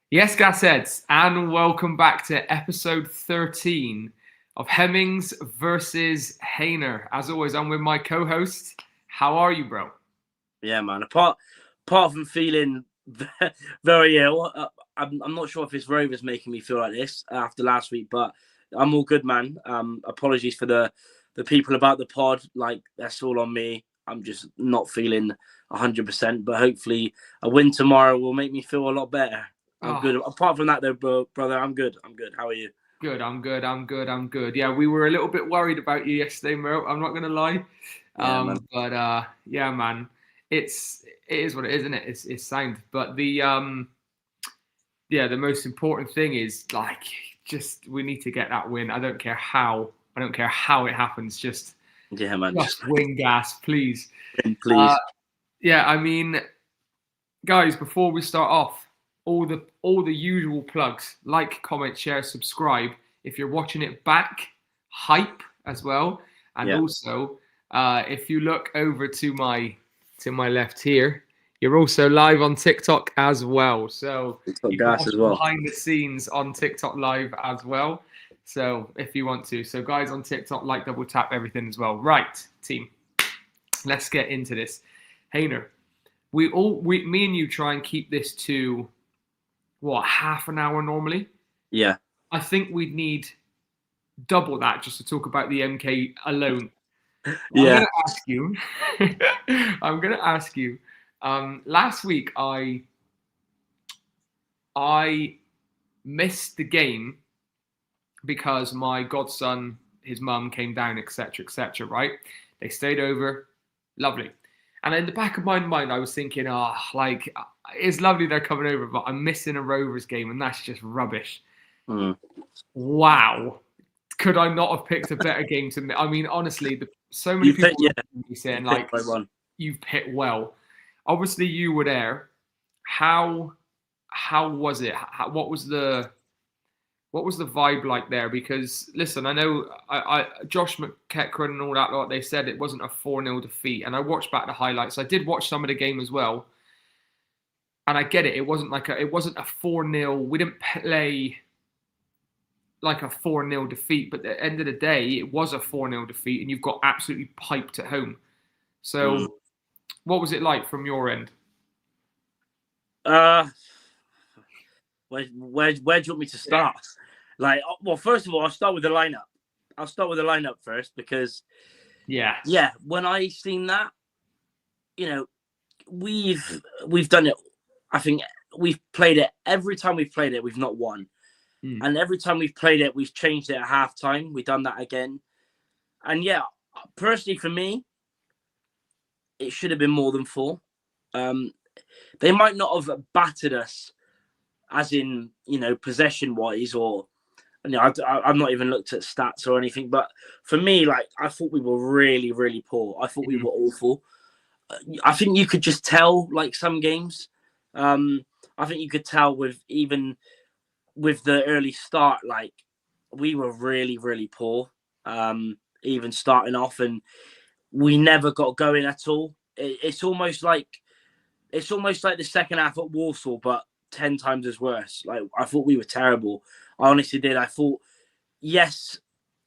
Yes, Gasheads, and welcome back to episode 13 of Hemmings versus HAYNER. As always, I'm with my co-host. How are you, bro? Yeah, man. Apart from feeling very ill, I'm not sure if it's Rovers making me feel like this after last week, but I'm all good, man. Apologies for the people about the pod. Like, that's all on me. I'm just not feeling 100%, but hopefully a win tomorrow will make me feel a lot better. I'm good. Apart from that, though, brother, I'm good. I'm good. How are you? Good, I'm good. Yeah, we were a little bit worried about you yesterday, Mo. I'm not gonna lie. Yeah, man. But yeah, man, it is what it is, isn't it? It's sound. But yeah, the most important thing is like just we need to get that win. I don't care how. I don't care how it happens. Yeah, man. Just win, Gas, please. Please. Yeah, I mean, guys, before we start off, all the usual plugs: like, comment, share, subscribe. If you're watching it back, hype as well, and also if you look over to my left here, you're also live on TikTok as well. So you can watch behind the scenes on TikTok live as well. So if you want to, so guys on TikTok, like, double tap everything as well. Right, team, let's get into this. HAYNER, me and you try and keep this to what, half an hour normally? Yeah. I think we'd need double that just to talk about the MK alone. Yeah. I'm gonna ask you. Last week I missed the game because my godson, his mum came down, etc., etc. Right? They stayed over, lovely. And in the back of my mind, I was thinking, like, it's lovely they're coming over, but I'm missing a Rovers game, and that's just rubbish. Wow. Could I not have picked a better game to? I mean, honestly, so many people are saying like you've picked well. Obviously, you were there. How was it? What was the vibe like there? Because listen, I know Josh McEachran and all that lot, they said it wasn't a 4-0 defeat, and I watched back the highlights. I did watch some of the game as well, and I get it. It wasn't a 4-0. We didn't play like a 4-0 defeat, but at the end of the day, it was a 4-0 defeat, and you've got absolutely piped at home. So, what was it like from your end? Where do you want me to start? Like, well, first of all, I'll start with the lineup. I'll start with the lineup first because, when I seen that, we've done it. I think we've played it every time we've played it. We've not won. And every time we've played it, we've changed it at halftime. We've done that again. And yeah, personally for me, it should have been more than 4. They might not have battered us as in, possession-wise or, I've not even looked at stats or anything. But for me, like, I thought we were really, really poor. I thought we were awful. I think you could just tell, like, some games. I think you could tell with the early start, like, we were really, really poor, even starting off, and we never got going at all. It's almost like the second half at Walsall, but 10 times as worse. Like, I thought we were terrible. I honestly did. I thought, yes,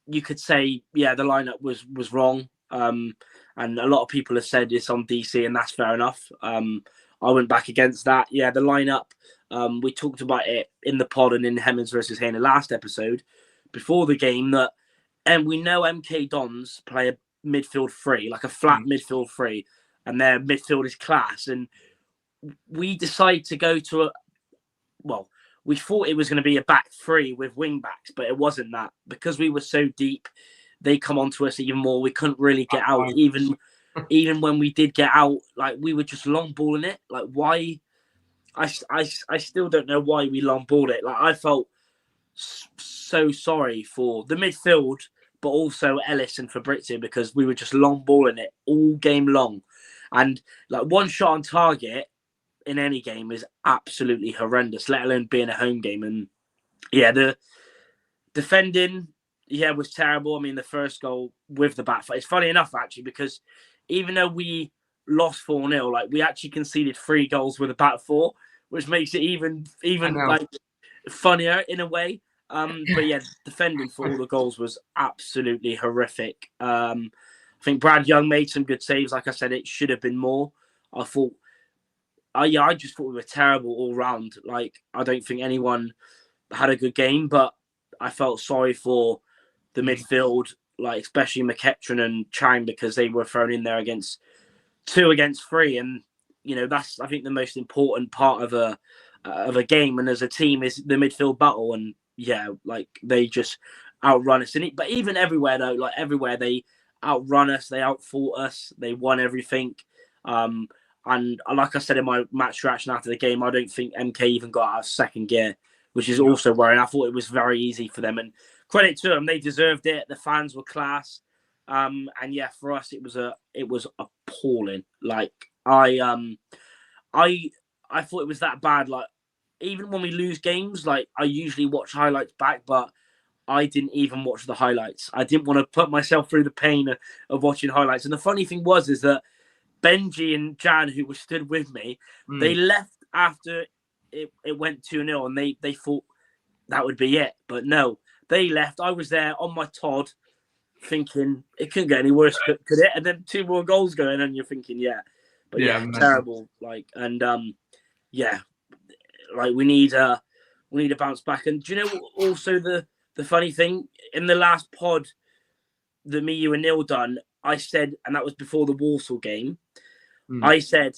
you could say, yeah, the lineup was wrong. And a lot of people have said it's on DC, and that's fair enough. I went back against that. Yeah, the lineup. We talked about it in the pod and in HEMMINGS versus HAYNER last episode before the game and we know MK Dons play a midfield 3, like a flat midfield 3, and their midfield is class. And we decided to go to we thought it was going to be a back 3 with wing backs, but it wasn't that. Because we were so deep, they come onto us even more. We couldn't really get out. Even when we did get out, like, we were just long balling it. Like, why? I still don't know why we long balled it. Like, I felt so sorry for the midfield, but also Ellis and Fabrizio, because we were just long balling it all game long. And like, one shot on target in any game is absolutely horrendous, let alone being a home game. And yeah, the defending, was terrible. I mean, the first goal with the back foot. It's funny enough, actually, because even though we lost 4-0, like, we actually conceded 3 goals with a back 4, which makes it even like funnier in a way. But yeah, defending for all the goals was absolutely horrific. I think Brad Young made some good saves. Like I said, it should have been more. I just thought we were terrible all round. Like, I don't think anyone had a good game, but I felt sorry for the midfield, like especially McEachran and Chang, because they were thrown in there against 2 against 3, and that's, I think, the most important part of a game and as a team is the midfield battle. And yeah, like they just outrun us. But even everywhere though, like everywhere they outrun us, they outfought us, they won everything. And like I said in my match reaction after the game, I don't think MK even got out of second gear, which is also worrying. I thought it was very easy for them, and credit to them, they deserved it. The fans were class, and yeah, for us it was appalling. Like I thought it was that bad. Like even when we lose games, like I usually watch highlights back, but I didn't even watch the highlights. I didn't want to put myself through the pain of watching highlights. And the funny thing is that Benji and Jan, who were stood with me, they left after it went 2-0, and they thought that would be it. But no, they left. I was there on my Todd thinking it couldn't get any worse, could it? And then 2 more goals going, and you're thinking, yeah. But yeah, terrible. Like, and yeah, like we need a bounce back. And do you know also the funny thing? In the last pod that me, you and Neil done, I said, and that was before the Walsall game, I said,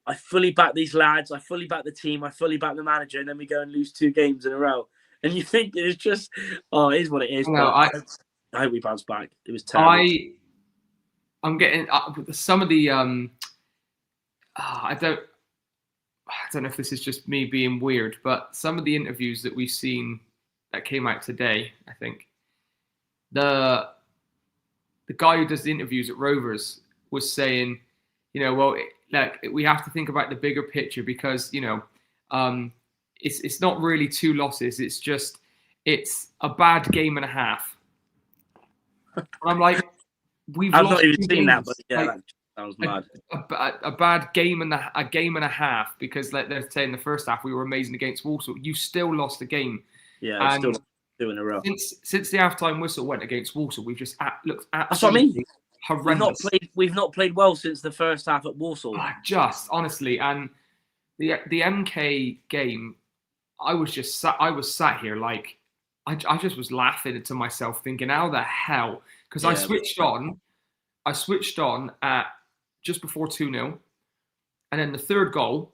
I fully back these lads, I fully back the team, I fully back the manager, and then we go and lose 2 games in a row. And you think it's just, it is what it is. No, I hope we bounce back. It was terrible. I'm getting some of the I don't know if this is just me being weird, but some of the interviews that we've seen that came out today, I think the guy who does the interviews at Rovers was saying, well, like we have to think about the bigger picture because it's not really 2 losses. It's a bad game and a half. And I'm like, I've not even seen that, but yeah, like, that sounds mad. A bad game and a game and a half, because like they're saying the first half we were amazing against Walsall. You still lost the game. Yeah, still 2 in a row. Since the halftime whistle went against Walsall, we've just looked absolutely horrendous. We've not played well since the first half at Walsall. Just honestly, and the MK game, I was sat here like I just was laughing to myself, thinking, how the hell? Because I switched on at just before 2-0, and then the third goal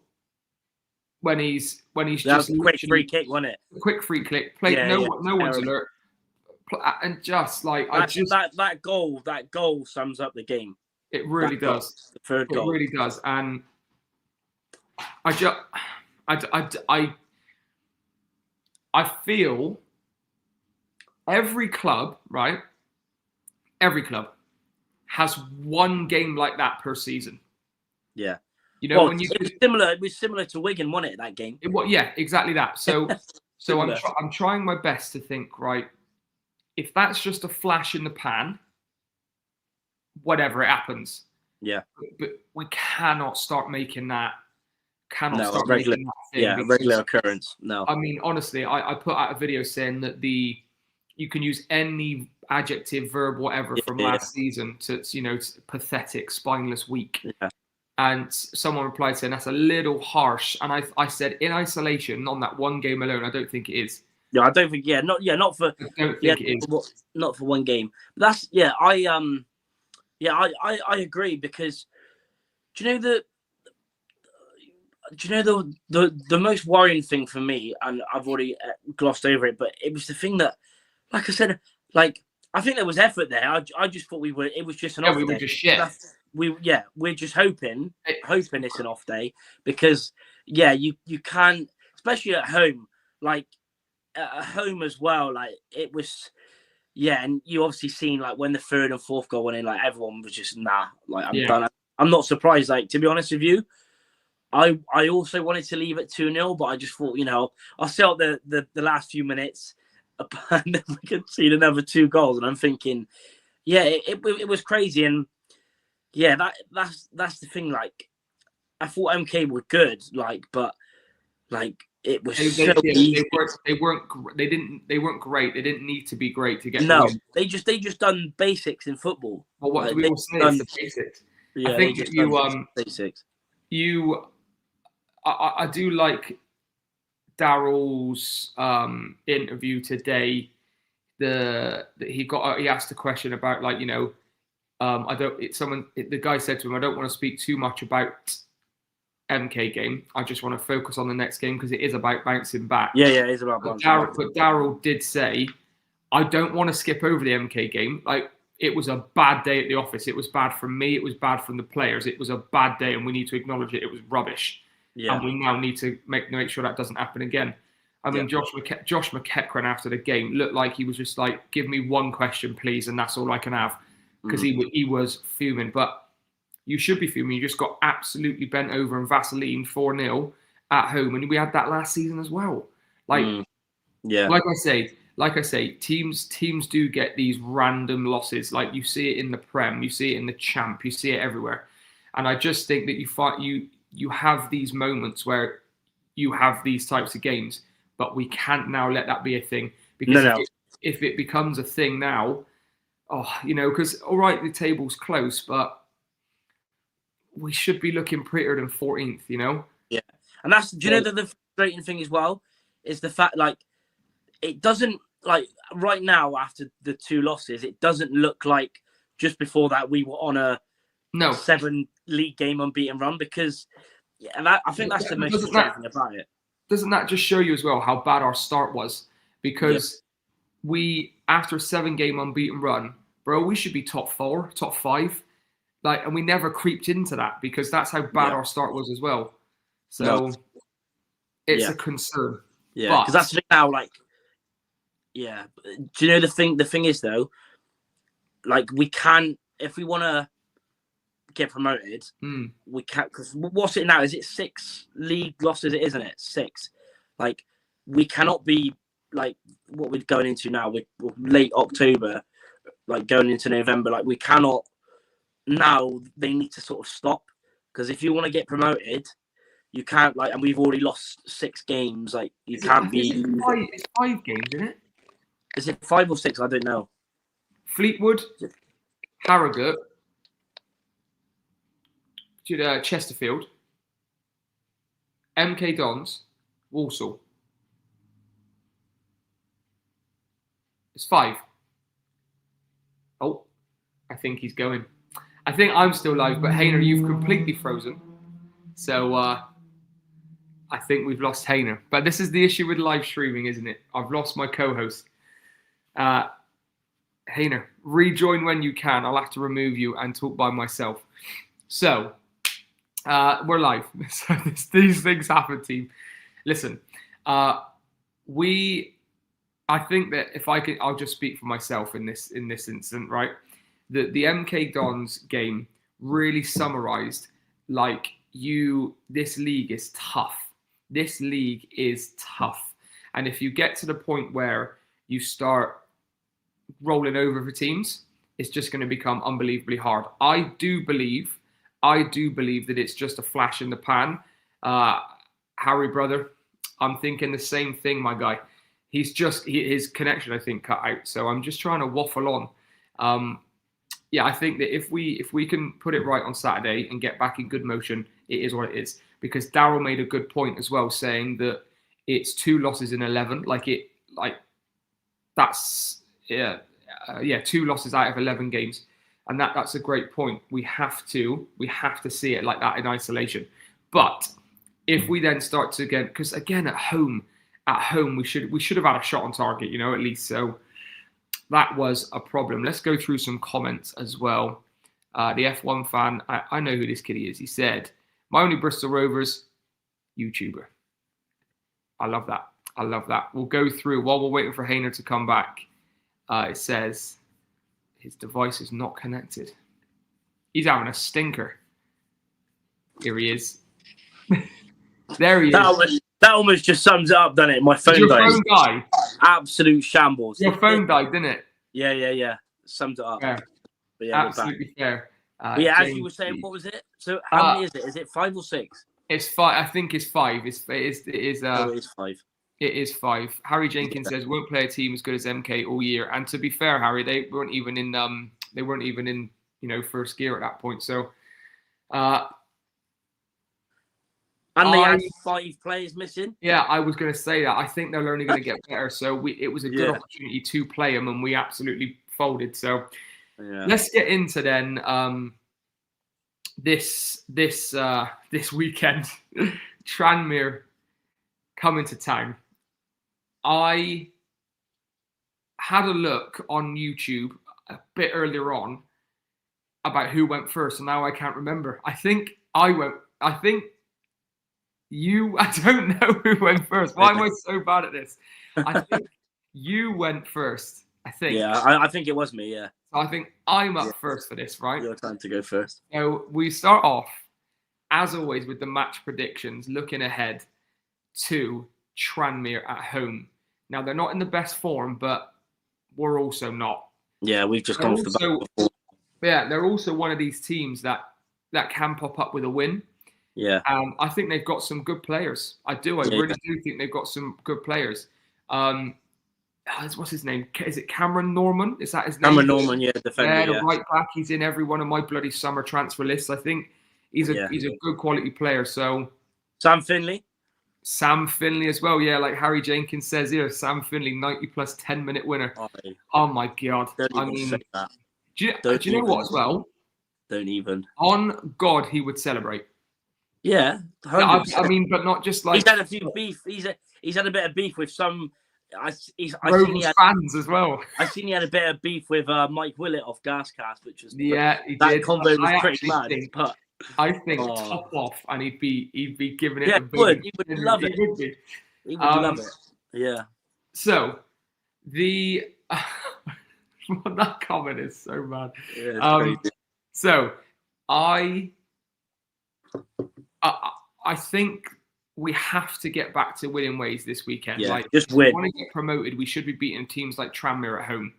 when he's that just was a quick free kick, wasn't it? Quick free kick, played no one's alert, and just like that goal sums up the game. It really does. The third goal. It really does, and I feel every club, right? Every club has one game like that per season. Yeah. When you it was similar to Wigan, wasn't it, that game? Yeah, exactly that. So I'm trying my best to think, right, if that's just a flash in the pan, whatever, it happens. Yeah. But we cannot start making that. Regular occurrence. No. I mean, honestly, I put out a video saying that you can use any adjective, verb, whatever from last season to pathetic, spineless, weak. Yeah. And someone replied saying that's a little harsh. And I said, in isolation, on that one game alone, I don't think it is. Yeah, I don't think. Not for. I don't think it is. Not for one game. But that's I agree, because do you know the most worrying thing for me, and I've already glossed over it, but it was the thing that, like I said, like I think there was effort there. I just thought it was just an off day. We were just shit. We're just hoping it's an off day, because you can't, especially at home, like at home as well. Like it was, and you obviously seen like when the third and fourth goal went in, like everyone was just like I'm done. I'm not surprised. Like, to be honest with you, I also wanted to leave at 2-0, but I just thought, I'll see out the last few minutes, and then we could see another 2 goals, and I'm thinking, it was crazy. And that's the thing. Like, I thought MK were good, like, but Like it was so easy. They weren't great. They didn't need to be great to get the No, win. they just done basics in football. Well, what like, do we all say? It's the basics. Yeah, I think that basics. I do like Daryl's interview today. He asked a question about, like, you know, the guy said to him, I don't want to speak too much about MK game. I just want to focus on the next game because it is about bouncing back. Yeah, it is about bouncing back. But Daryl did say, I don't want to skip over the MK game. Like, it was a bad day at the office. It was bad from me. It was bad from the players. It was a bad day, and we need to acknowledge it. It was rubbish. Yeah. And we now need to make sure that doesn't happen again. I mean, Josh McEachran after the game looked like he was just like, give me one question, please, and that's all I can have. Because he was fuming. But you should be fuming. You just got absolutely bent over and Vaseline 4-0 at home. And we had that last season as well. Like, like I say, teams do get these random losses. Like, you see it in the Prem, you see it in the Champ, you see it everywhere. And I just think that you have these moments where you have these types of games, but we can't now let that be a thing. Because if it becomes a thing now, you know, because, all right, the table's close, but we should be looking prettier than 14th, you know? Yeah. And that's, do you know that the frustrating thing as well is the fact, like, it doesn't, like, right now after the 2 losses, it doesn't look like just before that we were on a 7 league game unbeaten run, because, and I think that's the most frustrating thing about it. Doesn't that just show you as well how bad our start was? Because we, after a 7-game unbeaten run, bro, we should be top 4, top 5. Like, and we never creeped into that because that's how bad our start was as well. So it's a concern. Yeah, because that's the thing now, like, do you know the thing is, though, like, we can, if we want to get promoted, we can't, because what's it now? Is it 6 league losses? It isn't it? 6. Like, we cannot be like what we're going into now. We're late October, like going into November. Like, we cannot now. They need to sort of stop, because if you want to get promoted, you can't, like, and we've already lost 6 games. Like, you can't be. It's 5 games, isn't it? Is it 5 or 6? I don't know. Fleetwood, Harrogate, Chesterfield, MK Dons, Walsall. It's 5. Oh, I think he's going. I think I'm still live, but HAYNER, you've completely frozen. So I think we've lost HAYNER. But this is the issue with live streaming, isn't it? I've lost my co-host. HAYNER, rejoin when you can. I'll have to remove you and talk by myself. So we're live. So these things happen, team. Listen, I think that if I could, I'll just speak for myself in this instant, right? The MK Dons game really summarized, like, this league is tough. This league is tough. And if you get to the point where you start rolling over for teams, it's just going to become unbelievably hard. I do believe that it's just a flash in the pan. Harry, brother, I'm thinking the same thing, my guy. His connection, I think, cut out. So I'm just trying to waffle on. I think that if we can put it right on Saturday and get back in good motion, it is what it is. Because Daryl made a good point as well, saying that it's 2 losses in 11. 2 losses out of 11 games, and that's a great point. We have to see it like that in isolation. But if we then start to again, because again at home we should have had a shot on target, you know, at least. So that was a problem. Let's go through some comments as well. The F1 fan, I know who this kiddie is. He said, "My only Bristol Rovers YouTuber." I love that. We'll go through while we're waiting for HAYNER to come back. It says his device is not connected. He's having a stinker. Here he is. There he is. That almost just sums it up, doesn't it? My phone died. Your phone died? Absolute shambles. Your phone died, didn't it? Yeah. Summed it up. Fair. But yeah, absolutely fair. As you were saying, what was it? So how many is it? Is it 5 or 6? It's 5. I think it's 5. It is. Oh, it is 5. It is 5. Harry Jenkins says won't play a team as good as MK all year. And to be fair, Harry, they weren't even in first gear at that point. So and they had 5 players missing. Yeah, I was going to say that. I think they're only going to get better. So it was a good opportunity to play them, and we absolutely folded. So let's get into then this weekend. Tranmere coming to town. I had a look on YouTube a bit earlier on about who went first, and now I can't remember. I think you, I don't know who went first. Why am I so bad at this? I think you went first. I think. Yeah, I think it was me, yeah. So I think I'm up first for this, right? Your time to go first. So we start off, as always, with the match predictions, looking ahead to Tranmere at home. Now, they're not in the best form, but we're also not. Yeah, we've just gone off the back before. Yeah, they're also one of these teams that can pop up with a win. Yeah. I think they've got some good players. I really do think they've got some good players. What's his name? Is it Cameron Norman? Is that his name? Cameron Norman, yeah, defender. The right back. He's in every one of my bloody summer transfer lists. I think he's a good quality player. So Sam Finley as well. Yeah, like Harry Jenkins says here, Sam Finley, 90 plus 10-minute winner. Oh my God. Do you know what as well? Don't even. On God, he would celebrate. Yeah, I mean, but not just like he's had a few beef. He's had a bit of beef with some. Rovers fans as well. I seen he had a bit of beef with Mike Willett of Gascast, which was he that did. combo was pretty mad. I think top off, and he'd be giving it. Yeah, he would love it. He would love it. Yeah. So that comment is so bad. Yeah, so I think we have to get back to winning ways this weekend. Yeah, like, just win. If we want to get promoted, we should be beating teams like Tranmere at home.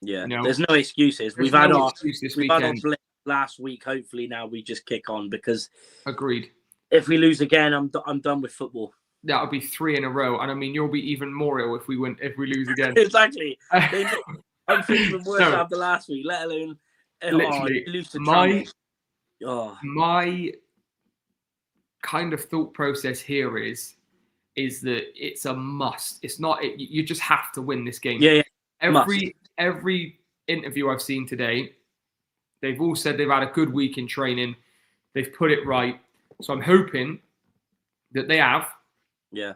Yeah, you know? There's no excuses. We've had our blip last week. Hopefully now we just kick on because. Agreed. If we lose again, I'm done with football. That would be 3 in a row, and I mean you'll be even more ill if we lose again. Exactly. I'm feeling worse after last week, let alone lose to Tranmere. My kind of thought process here is that it's a must. It's not. You just have to win this game. Yeah. Every interview I've seen today, they've all said they've had a good week in training. They've put it right. So I'm hoping that they have. Yeah.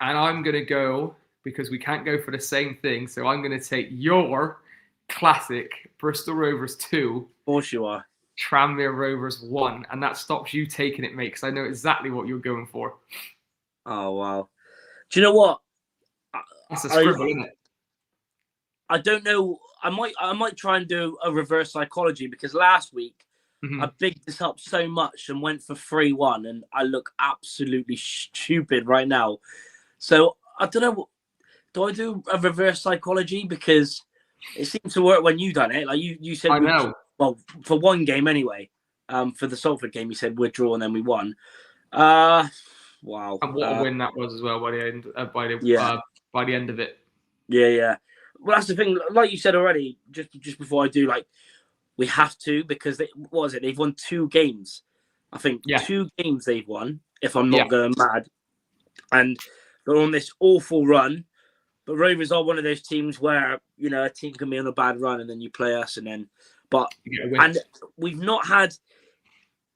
And I'm gonna go because we can't go for the same thing. So I'm gonna take your classic Bristol Rovers 2. Of course you are. Tranmere Rovers 1, and that stops you taking it, mate, because I know exactly what you're going for. Oh wow! Do you know what? That's a scribble, isn't it? I don't know. I might try and do a reverse psychology because last week I bigged this up so much and went for 3-1, and I look absolutely stupid right now. So I don't know. Do I do a reverse psychology because it seems to work when you done it? Like you said. I know. Well, for one game anyway. For the Salford game, you said we'd draw and then we won. Wow! And what a win that was as well by the end. By the end of it. Yeah. Well, that's the thing. Like you said already, just before I do, like we have to because they've won 2 games. I think 2 games they've won. If I'm not going mad, and they're on this awful run. But Rovers are one of those teams where a team can be on a bad run and then you play us and then. And we've not had,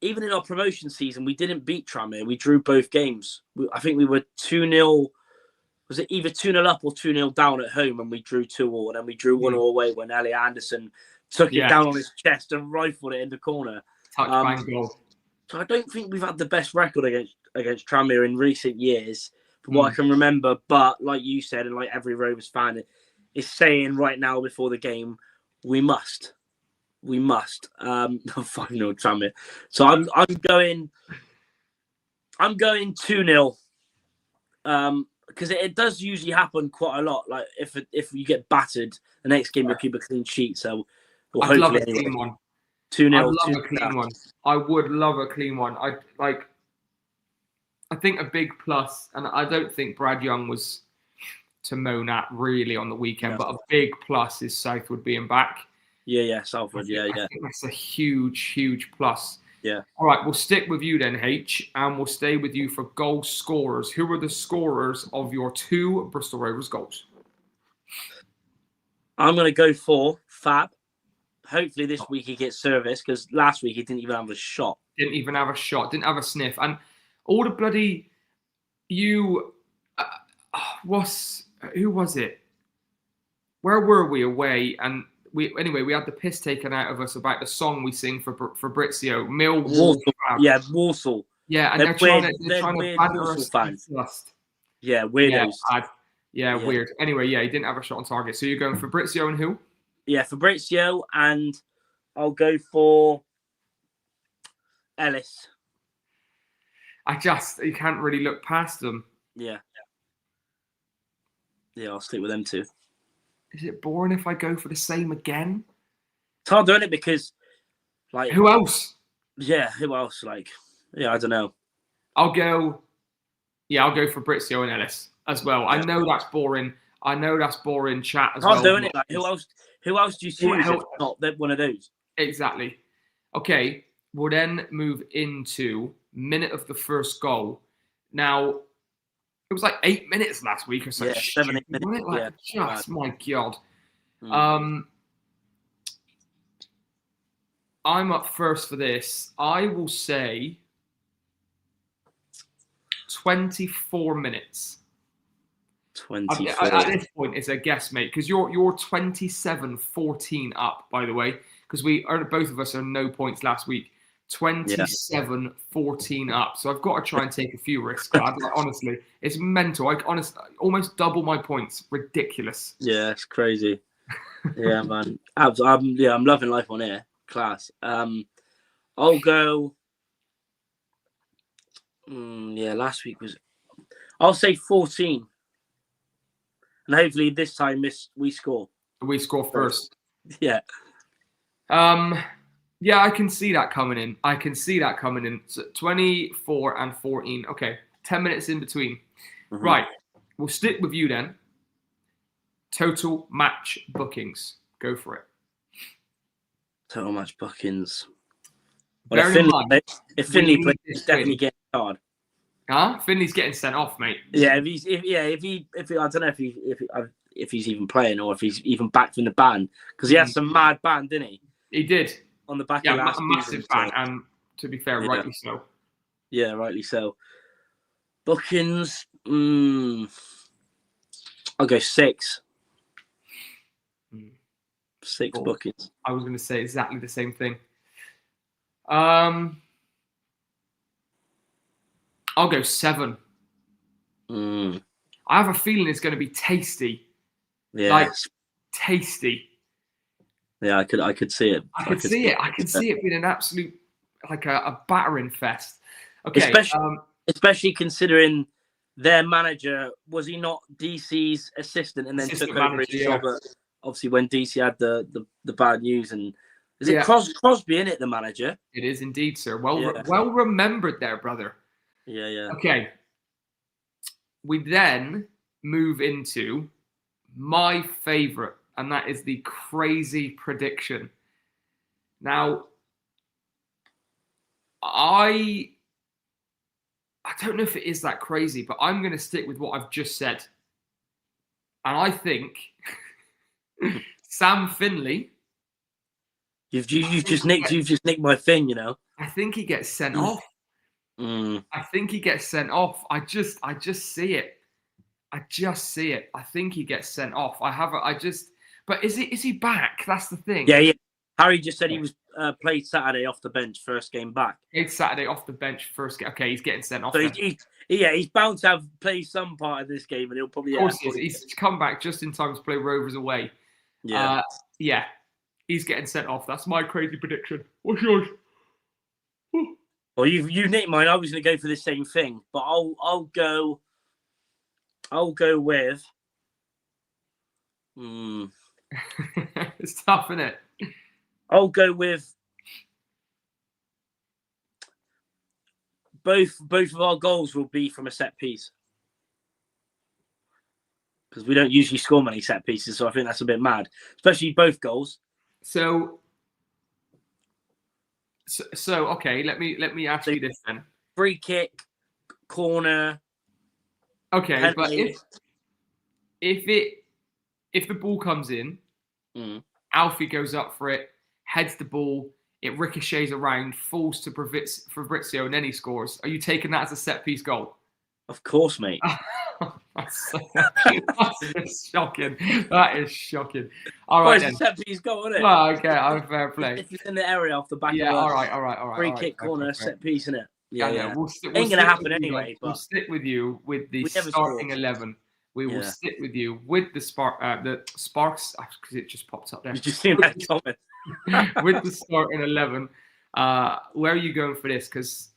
even in our promotion season, we didn't beat Tranmere. We drew both games. I think we were 2-0. Was it either 2-0 up or 2-0 down at home, and we drew 2-2, and then we drew 1-1 away when Elliot Anderson took it down on his chest and rifled it in the corner. Touchdown goal. So I don't think we've had the best record against Tranmere in recent years, from what I can remember. But like you said, and like every Rovers fan is saying right now before the game, we must. 5-0 Tranmere. So I'm going 2-0. Because it does usually happen quite a lot. Like if you get battered, the next game you'll keep a clean sheet. So I'd love a clean one. 2-0. I'd love a clean one. I would love a clean one. I think a big plus, and I don't think Brad Young was to moan at really on the weekend, but a big plus is Southwood being back. Yeah, Southwood, I think that's a huge plus. Yeah. All right, we'll stick with you then, H, and we'll stay with you for goal scorers. Who are the scorers of your 2 Bristol Rovers goals? I'm going to go for Fab. Hopefully this week he gets service, because last week he didn't even have a shot. Didn't even have a shot, didn't have a sniff. And all the bloody, who was it? Where were we away? And we had the piss taken out of us about the song we sing for Fabrizio. Millwall. Yeah, Walsall. Yeah, and they're trying to banter us fans. Yeah, weirdos. Yeah, weird. Anyway, he didn't have a shot on target. So you're going Fabrizio and who? Yeah, Fabrizio, and I'll go for Ellis. You can't really look past them. Yeah, I'll stick with them too. Is it boring if I go for the same again? It's hard doing it because, like, who else? Yeah, who else? Like, yeah, I don't know. I'll go Fabrizio and Ellis as well. Yeah. I know that's boring. Chat as well. Hard doing it. Like, who else do you choose if not one of those? Exactly. Okay, we'll then move into minute of the first goal. Now, it was like 8 minutes last week or so. Yeah, 7, 8 minutes. Like, my God. I'm up first for this. I will say 24 minutes. 24. At this point, it's a guess, mate, because you're 27-14 up, by the way, because both of us are no points last week. 27-14 up. So I've got to try and take a few risks. Honestly, it's mental. Almost double my points. Ridiculous. Yeah, it's crazy. Yeah, man. I'm loving life on here. Class. I'll go. Last week was. I'll say 14, and hopefully this time we score. We score first. Yeah. Yeah, I can see that coming in. So 24 and 14. Okay, 10 minutes in between. Mm-hmm. Right, we'll stick with you then. Total match bookings. Go for it. Total match bookings. Well, if Finley plays, he's definitely getting hard. Huh? Finley's getting sent off, mate. Yeah, I don't know if he's even playing or if he's even back from the ban, because he had some mad ban, didn't he? He did. On the back of last a massive ban, and to be fair, rightly so. Yeah, rightly so. Bookings, I'll go 6. 6 bookings. I was going to say exactly the same thing. I'll go 7. I have a feeling it's going to be tasty. Yeah, like tasty. Yeah, I could see it. I could see it being an absolute a battering fest. Okay, especially considering their manager, was he not DC's assistant and then took over his job? Obviously, when DC had the bad news, and is it Crosby in it, the manager? It is indeed, sir. Well remembered there, brother. Yeah. Okay. We then move into my favorite, and that is the crazy prediction. Now, I don't know if it is that crazy, but I'm going to stick with what I've just said. And I think Sam Finley. You've just nicked my thing, you know. I think he gets sent off. I think he gets sent off. I just see it. I think he gets sent off. But is he back? That's the thing. Yeah. Harry just said he was played Saturday off the bench, first game back. Played Saturday off the bench, first game. Okay, he's getting sent off. So he's bound to have played some part of this game, and he'll probably. Of course, he's come back just in time to play Rovers away. Yeah. He's getting sent off. That's my crazy prediction. What's yours? Well, you nicked mine. I was going to go for the same thing, but I'll go with. It's tough, isn't it? I'll go with both of our goals will be from a set piece. Because we don't usually score many set pieces, so I think that's a bit mad. Especially both goals. So okay, let me ask you this then. Free kick, corner. Okay, penalty. But if the ball comes in, Alfie goes up for it, heads the ball, it ricochets around, falls to Fabrizio, and then he scores. Are you taking that as a set piece goal? Of course, mate. That's shocking. That is shocking. All right, then. It's a set piece goal, isn't it? Well, okay, I'm fair play. If it's in the area off the back yeah, of all right. free kick, corner, set piece, isn't it? Yeah. We'll ain't going to happen anyway. We'll stick with you with the starting scored. 11. We will stick with you with the Sparks, because it just popped up there. You just seen that comment. With the starting 11. Where are you going for this? Because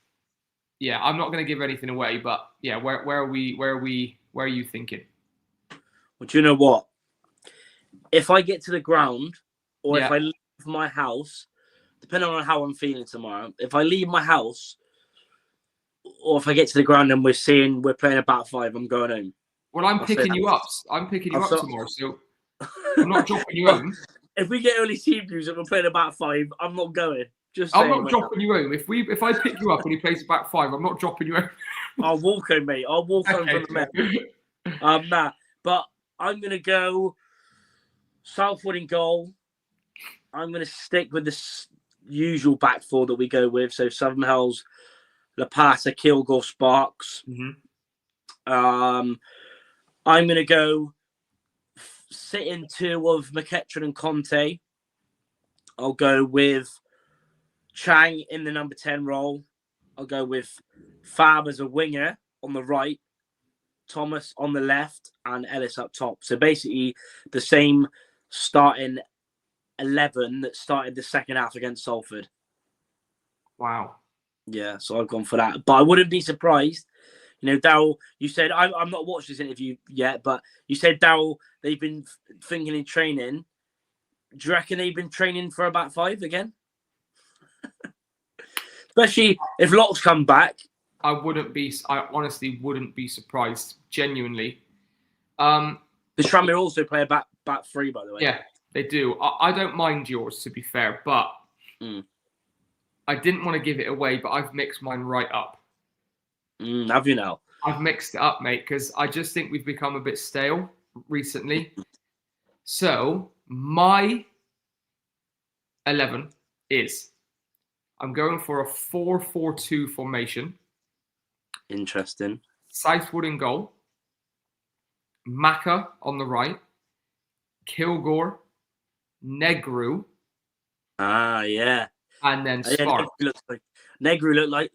I'm not going to give anything away, but where are you thinking? Well, do you know what? If I get to the ground, or if I leave my house, depending on how I'm feeling tomorrow, if I leave my house, or if I get to the ground and we're playing a back five, I'm going home. Well, I'm picking you up. I'm picking you up tomorrow, so I'm not dropping you home. If we get early team news and we're playing a back five, I'm not going. I'm not dropping you home. If I pick you up and he plays a back five, I'm not dropping you home. I'll walk home, mate. I'll walk home from the men. Nah, but I'm gonna go Southwood in goal. I'm gonna stick with the usual back four that we go with. So Southern Hills, Lapata, Kilgore, Sparks. I'm going to go sit in two of McEachran and Conte. I'll go with Chang in the number 10 role. I'll go with Fab as a winger on the right, Thomas on the left, and Ellis up top. So basically the same starting 11 that started the second half against Salford. Wow. Yeah, so I've gone for that. But I wouldn't be surprised. You know, Daryl, you said, I'm not watched this interview yet, but you said, Daryl, they've been thinking in training. Do you reckon they've been training for about five again? Especially if Locks come back. I honestly wouldn't be surprised, genuinely. The Tranmere also play a back three, by the way. Yeah, they do. I don't mind yours, to be fair, but I didn't want to give it away, but I've mixed mine right up. Have you now? I've mixed it up, mate, because I just think we've become a bit stale recently. So my 11 is I'm going for a 4-4-2 formation. Interesting. Southwood in goal. Maka on the right. Kilgore. Negru. Yeah. And then Sparks. Negru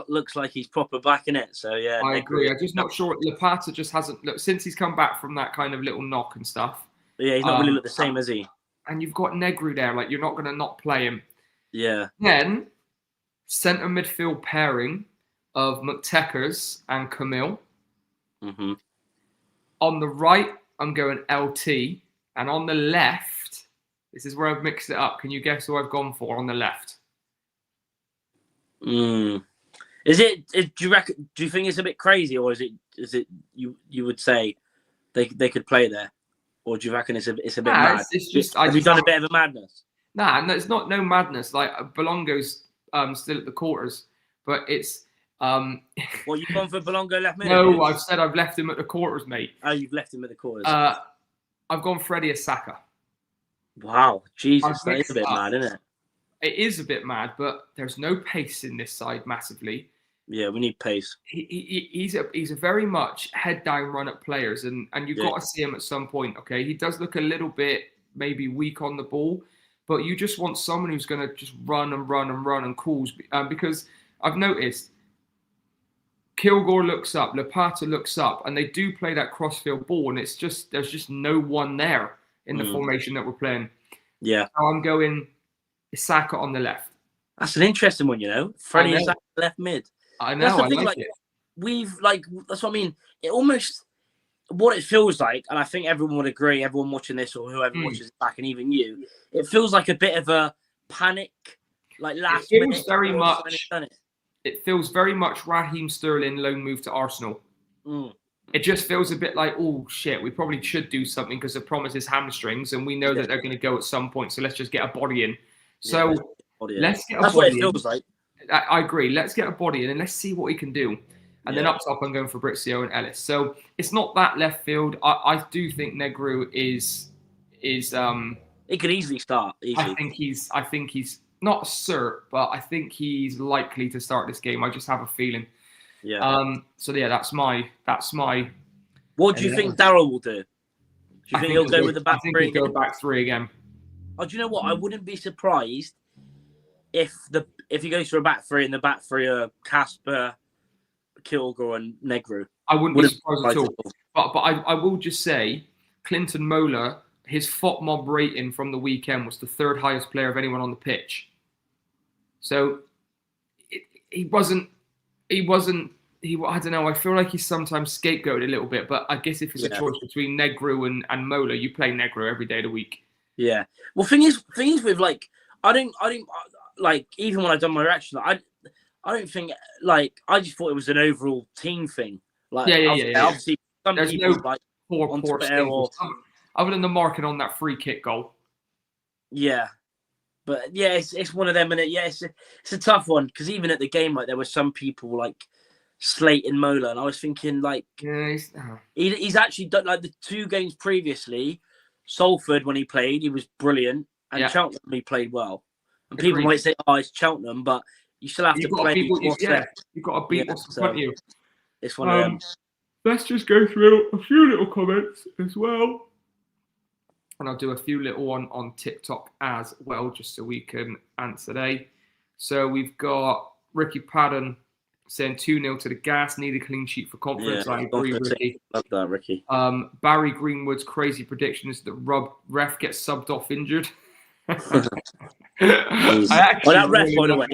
looks like he's proper back in it. So yeah, I agree. I'm just not sure. Lapata just hasn't looked since he's come back from that kind of little knock and stuff. Yeah, he's not really looked the same, has he? And you've got Negru there, like you're not going to not play him. Yeah. Then centre midfield pairing of McTeckers and Camille. On the right, I'm going LT, and on the left, this is where I've mixed it up. Can you guess who I've gone for on the left? Is it? Do you think it's a bit crazy, or is it? You would say they could play there, or do you reckon it's a bit mad? It's just have you done a bit of a madness? Nah, no, it's not no madness. Like Belongo's still at the quarters, but it's Well, you've gone for Belongo left mid? No, I've said I've left him at the quarters, mate. Oh, you've left him at the quarters. I've gone Freddie Asaka. Wow, Jesus, that is a bit mad, isn't it? It is a bit mad, but there's no pace in this side massively. Yeah, we need pace. He's a very much head down run at players, and you've got to see him at some point. Okay, he does look a little bit maybe weak on the ball, but you just want someone who's going to just run and calls. Because I've noticed Kilgore looks up, Lapata looks up, and they do play that crossfield ball, and it's just there's just no one there in the formation that we're playing. Yeah, so I'm going Isaka on the left. That's an interesting one, you know. Freddie Isaka left mid. I know. I like it. We've that's what I mean. It almost what it feels like, and I think everyone would agree. Everyone watching this or whoever watches it back, and even you, it feels like a bit of a panic, like last minute. Very much. it feels very much Raheem Sterling loan move to Arsenal. It just feels a bit like, oh shit, we probably should do something because of Promise's hamstrings, and we know that they're going to go at some point. So let's just get a body in. So let's get a body in. That's what it feels like. I agree. Let's get a body in and let's see what he can do. And then up top, I'm going for Fabrizio and Ellis. So it's not that left field. I do think Negru is. He could easily start. I think he's not cert, but I think he's likely to start this game. I just have a feeling. Yeah. So yeah, that's my. What do you think Darryl will do? Do you think he'll go with the back three? I think he'll go back three again. Oh, do you know what? I wouldn't be surprised if he goes for a back three and the back three are Casper, Kilgore, and Negru. I wouldn't be surprised at all. But I will just say, Clinton Mola, his FOTMob rating from the weekend was the third highest player of anyone on the pitch. So he wasn't. I don't know. I feel like he's sometimes scapegoated a little bit. But I guess if it's a choice between Negru and Mola, you play Negru every day of the week. Yeah. Well, thing is with like, I don't like, even when I've done my reaction, I don't think, like, I just thought it was an overall team thing. Like, obviously, some there's people, no like, poor other than the marking on that free kick goal. Yeah. But yeah, it's one of them, and it's a tough one, because even at the game, like, there were some people like slating Mola, and I was thinking, like, he's actually done, like, the 2 games previously. Salford, when he played, he was brilliant, and Cheltenham, he played well. And people might say, "Oh, it's Cheltenham," but you still have to play. You've got to beat what's in front of you. It's one of them. Let's just go through a few little comments as well. And I'll do a few little on TikTok as well, just so we can answer they. So we've got Ricky Padden saying 2-0 to the Gas, need a clean sheet for confidence. I agree, Ricky. Love that, Ricky. Barry Greenwood's crazy prediction is that ref gets subbed off injured. That ref, by the way,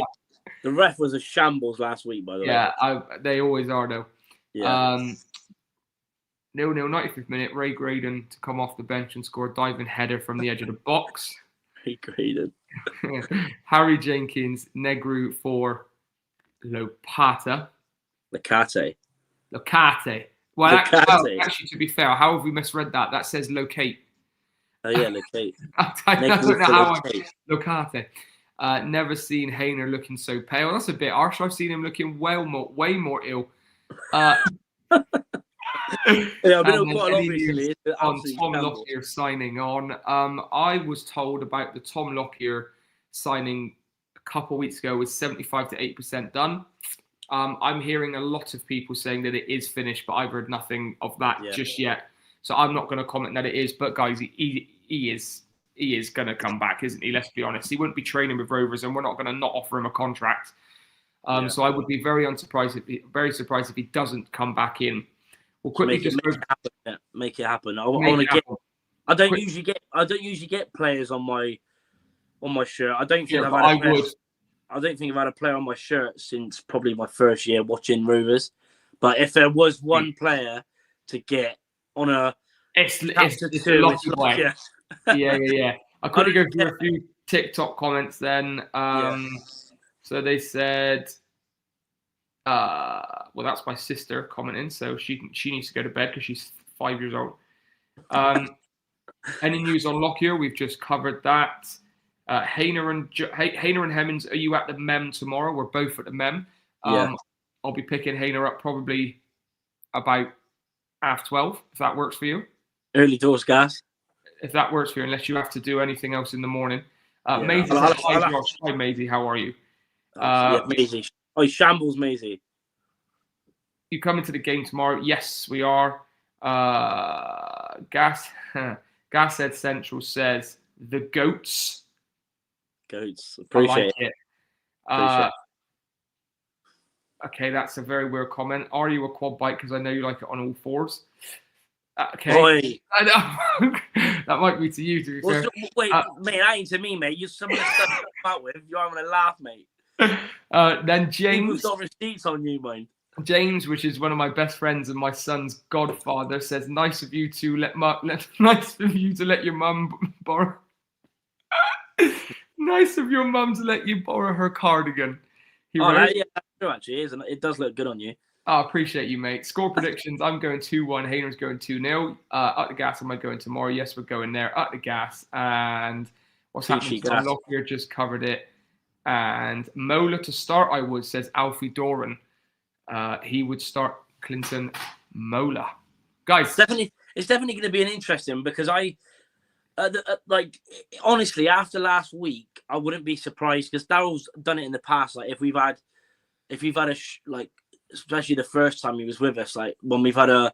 the ref was a shambles last week, by the way. Yeah, they always are, though. Yeah. 0-0, 95th minute. Ray Graydon to come off the bench and score a diving header from the edge of the box. Ray Graydon. Harry Jenkins, Negru for Locate. Well, actually, to be fair, how have we misread that? That says locate. Oh, yeah, locate. I don't know how Locate. Never seen HAYNER looking so pale. That's a bit harsh. I've seen him looking way more ill. Yeah, I've been ill quite a lot recently. On Tom Lockyer signing on. I was told about the Tom Lockyer signing a couple of weeks ago was 75 to 8% done. I'm hearing a lot of people saying that it is finished, but I've heard nothing of that just yet. So I'm not going to comment that it is. But guys, he is going to come back, isn't he? Let's be honest. He wouldn't be training with Rovers, and we're not going to not offer him a contract. So I would be very surprised if he doesn't come back in. We'll quickly make it happen. I don't usually get players on my shirt. I don't think I don't think I've had a player on my shirt since probably my first year watching Rovers. But if there was one player to get on a it's a lucky way. Yeah. I could go through a few TikTok comments then. So they said, well, that's my sister commenting, so she needs to go to bed because she's 5 years old. Any news on Lockyer? We've just covered that. HAYNER and HEMMINGS, are you at the MEM tomorrow? We're both at the MEM. I'll be picking HAYNER up probably about 12:30, if that works for you. Early doors, Gas. If that works for you, unless you have to do anything else in the morning. Maisie says, hi, Josh. Hi, Maisie. How are you? Maisie. Oh, shambles, Maisie. You coming to the game tomorrow? Yes, we are. Gashead Central says, the goats. Appreciate it. Okay, that's a very weird comment. Are you a quad bike? Because I know you like it on all fours. Okay. I know. That might be to you, to be fair. Wait, mate, that ain't to me, mate. You're some of the stuff you're out with. You're having a laugh, mate. Then James. People's got receipts on you, mate. James, which is one of my best friends and my son's godfather, says, nice of you to let your mum borrow. Nice of your mum to let you borrow her cardigan. true, actually, isn't it? It does look good on you. I appreciate you, mate. Score predictions. I'm going 2-1. HAYNER's going 2-0. At the Gas, am I going tomorrow? Yes, we're going there. At the Gas. And what's happening? Tom Lockyer just covered it. And Mola to start, I would, says Alfie Doran. He would start Clinton Mola. Guys. It's definitely going to be an interesting because like, honestly, after last week, I wouldn't be surprised because Daryl's done it in the past. Like, if we've had like, especially the first time he was with us, like when we've had a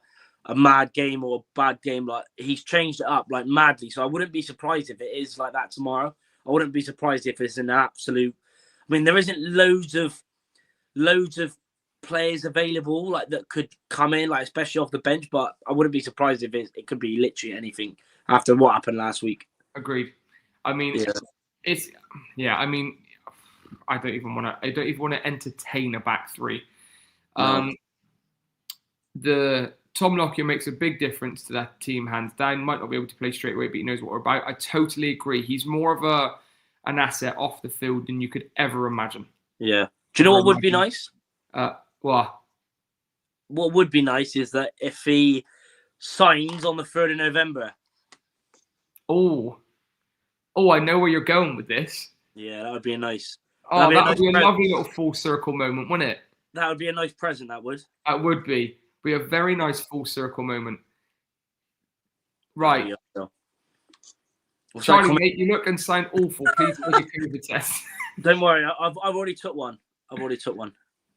mad game or a bad game, like he's changed it up like madly. So I wouldn't be surprised if it is like that tomorrow. I wouldn't be surprised if it's an absolute. I mean, there isn't loads of players available like that could come in, like especially off the bench. But I wouldn't be surprised if it could be literally anything after what happened last week. Agreed. I mean, I mean, I don't even want to entertain a back three. The Tom Lockyer makes a big difference to that team, hands down. Might not be able to play straight away, but he knows what we're about. I totally agree. He's more of an asset off the field than you could ever imagine. Yeah. Do you know what would be nice? What would be nice is that if he signs on the 3rd of November. Oh, I know where you're going with this. Yeah, that would be a nice. Oh, that would be a lovely little full circle moment, wouldn't it? That would be a nice present, that would. That would be. Be a very nice full circle moment. Right. Charlie, mate, you look and sound awful. Please take a COVID test. Don't worry, I've already took one.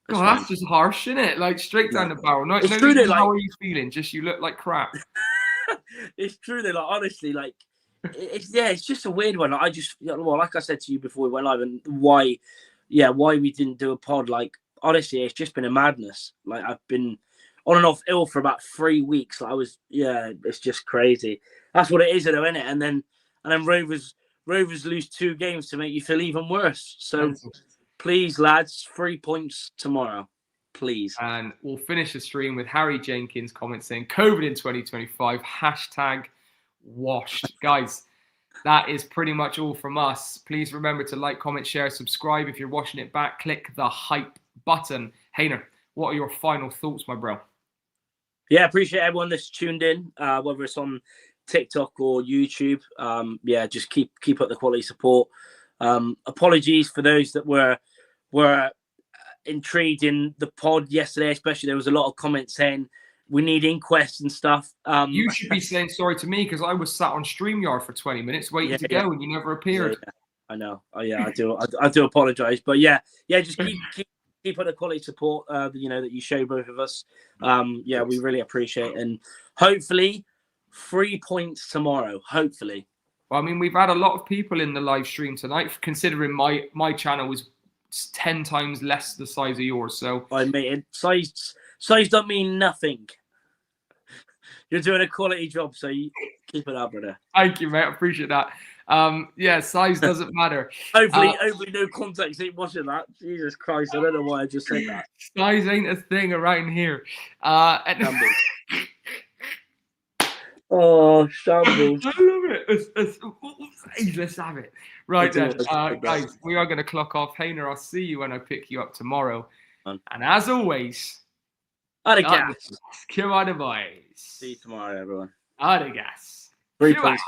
That's just harsh, isn't it? Like straight down the barrel. No, it's true. How are you feeling? Just you look like crap. It's true. Though, like honestly, like it's just a weird one. Like I said to you before we went live, and why we didn't do a pod. Like honestly, it's just been a madness. Like I've been on and off ill for about 3 weeks. Like it's just crazy. That's what it is, though, isn't it? And then Rovers lose 2 games to make you feel even worse. So. Please, lads, 3 points tomorrow. Please. And we'll finish the stream with Harry Jenkins' comment saying, COVID in 2025, #washed. Guys, that is pretty much all from us. Please remember to like, comment, share, subscribe. If you're watching it back, click the hype button. HAYNER, what are your final thoughts, my bro? Yeah, appreciate everyone that's tuned in, whether it's on TikTok or YouTube. Just keep up the quality support. Apologies for those that were intrigued in the pod yesterday, especially there was a lot of comments saying we need inquests and stuff. You should be saying sorry to me because I was sat on StreamYard for 20 minutes waiting to go and you never appeared. Yeah. I know. Oh yeah, I do apologize, but just keep up the quality support that you show both of us. We really appreciate it. And hopefully 3 points tomorrow. Hopefully. Well, I mean, we've had a lot of people in the live stream tonight, considering my channel was 10 times less the size of yours. So, size don't mean nothing. You're doing a quality job, so you keep it up, brother. Thank you, mate. I appreciate that. Size doesn't matter. hopefully, no context ain't watching that. Jesus Christ, I don't know why I just said that. Size ain't a thing around here. Oh, shambles. I love it. Let's have it. Right then, guys, we are going to clock off. HAYNER, I'll see you when I pick you up tomorrow. And as always, gas. Come on, boys. See you tomorrow, everyone. Gas. 3 points.